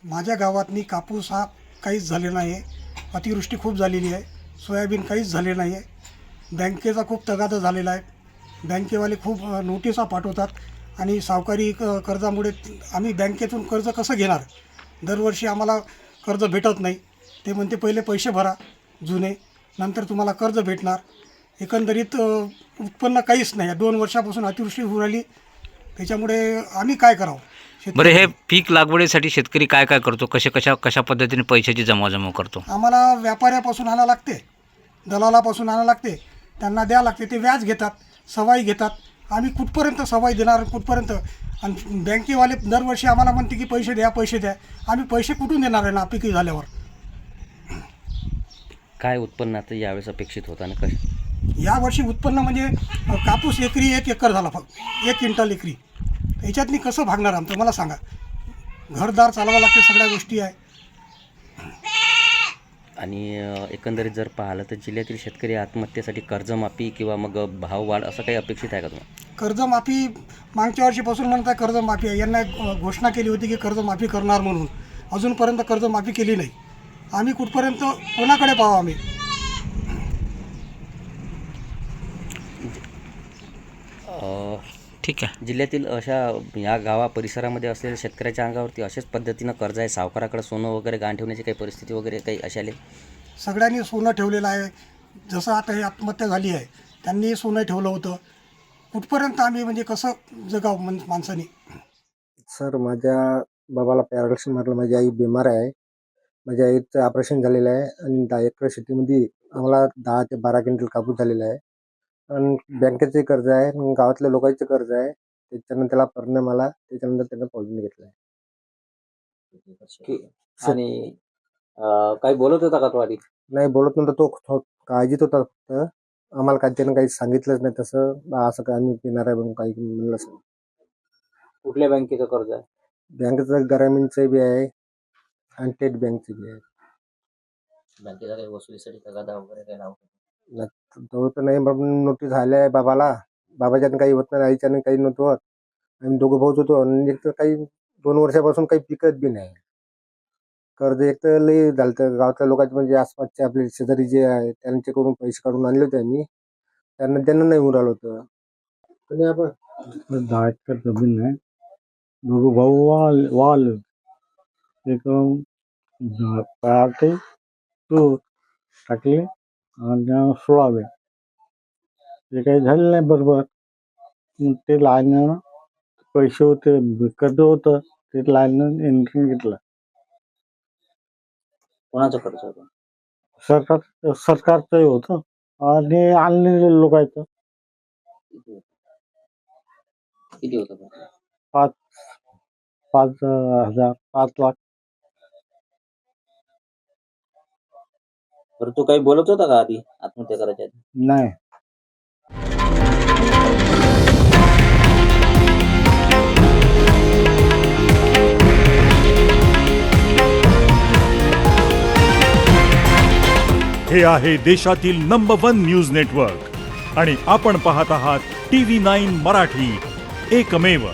माझ्या गावातनी कापूस हा काहीच झालेला नाही आहे. अतिवृष्टी खूप झालेली आहे. सोयाबीन काहीच झाले नाही आहे. बँकेचा खूप तगादा झालेला आहे. बँकेवाले खूप नोटिसा पाठवतात आणि सावकारी कर्जामुळे आम्ही बँकेतून कर्ज कसं घेणार. दरवर्षी आम्हाला कर्ज भेटत नाही. ते म्हणते पहिले पैसे भरा जुने, नंतर तुम्हाला कर्ज भेटणार. एकंदरीत उत्पन्न काहीच नाही. 2 वर्षापासून अतिवृष्टी होऊ राहिली. त्याच्यामुळे आम्ही काय करावं. बरं, हे पीक लागवडीसाठी शेतकरी काय काय करतो, कशा पद्धतीने पैशाची जमा करतो? आम्हाला व्यापाऱ्यापासून आणावं लागते, दलालापासून आणावं लागते, त्यांना द्यावं लागते. ते व्याज घेतात, सवाई घेतात. आम्ही कुठपर्यंत सवाई देणार, कुठपर्यंत. आणि बँकेवाले दरवर्षी आम्हाला म्हणते की पैसे द्या पैसे द्या. आम्ही पैसे कुठून देणार आहे ना पिकी झाल्यावर. काय उत्पन्नाचं यावेळेस अपेक्षित होता ना कसं? यावर्षी उत्पन्न म्हणजे कापूस एकरी 1 एकर झाला, फक्त 1 क्विंटल एकरी. याच्यातनी कसं भागणार आमचं मला सांगा. घरदार चालवावं लागते, सगळ्या गोष्टी आहे. आणि एकंदरीत जर पाहिलं तर जिल्ह्यातील शेतकरी आत्महत्येसाठी कर्जमाफी किंवा मग भाववाढ असं काही अपेक्षित आहे का तुम्हाला? कर्जमाफी मागच्या वर्षीपासून म्हणत आहे कर्जमाफी आहे. यांना घोषणा केली होती की कर्जमाफी करणार म्हणून. अजूनपर्यंत कर्जमाफी केली नाही. आम्ही कुठपर्यंत कोणाकडे पाहावं आम्ही. ठीक आहे. जिल्ह्यातील अशा या गावा परिसरामध्ये असलेल्या शेतकऱ्याच्या अंगावरती अशाच पद्धतीनं कर्ज आहे, सावकाराकडे सोनं वगैरे गहाण ठेवण्याची काही परिस्थिती वगैरे काही अशा आले? सगळ्यांनी सोनं ठेवलेलं आहे. जसं आता हे आत्महत्या झाली आहे, त्यांनी सोनं ठेवलं होतं. कुठपर्यंत आम्ही म्हणजे कसं जगावं माणसाने. सर, माझ्या बाबाला पॅरालिसिस मारलं. माझी आई बिमार आहे. माझ्या आईचं ऑपरेशन झालेलं आहे आणि 10 एकर शेतीमध्ये आम्हाला 10 ते 12 क्विंटल कापूस झालेला आहे. आणि बँकेचे कर्ज आहे, गावातल्या लोकांचे कर्ज आहे. त्याच्यानंतर त्याला परिणाम आला. त्याच्यानंतर त्यानं पॉलिसी घेतला आहे. आणि काही बोलत होता का तो आधी? नाही बोलत नव्हता तो, काळजीत होता फक्त. आम्हाला काही त्यानं काही सांगितलंच नाही तसं असं काय आम्ही पिणार आहे म्हणून काही म्हणलंच नाही. कुठल्या बँकेचं कर्ज आहे? बँकेचं ग्रामीणचं बी आहे आणि स्टेट बँकचं बी आहे. बँकेचा काही वसुलीसाठी तगादा वगैरे काही लावतो? तेवढं तर नाही, म्हणून नोटीस आल्या आहे बाबाला. बाबाच्यानं काही होत नाही, आईच्यानं काही नव्हतं होत. आम्ही दोघं भाऊच होतो. आणि एक तर काही 2 वर्षापासून काही पिकत बी नाही. कर्ज एक तर लई झालं तर गावातल्या लोकांचे म्हणजे आसपासचे आपले शेजारी जे आहे त्यांच्याकडून पैसे काढून आणले होते आम्ही. त्यांना नाही उरालं होतं. आणि आपण 10 एकर जमीन आहे. दोघं भाऊ वाल एक पराठे तूर टाकले आणि सोयाबीन. ते काही झालं नाही बरोबर. मग ते लाईनं पैसे होते, कर्ज होतं, ते लाईनं एंट्री घेतलं. कोणाचं कर्ज होतं? सरकारचंही होतं आणि आणलेले लोकांचं. किती होतं? 5,000 5 लाख. बरं, तू काही बोलत होता का आधी आत्महत्या करायच्या आधी? नाही. हे आहे देशातील नंबर 1 न्यूज नेटवर्क आणि आपण पाहत आहात TV9 मराठी, एकमेव.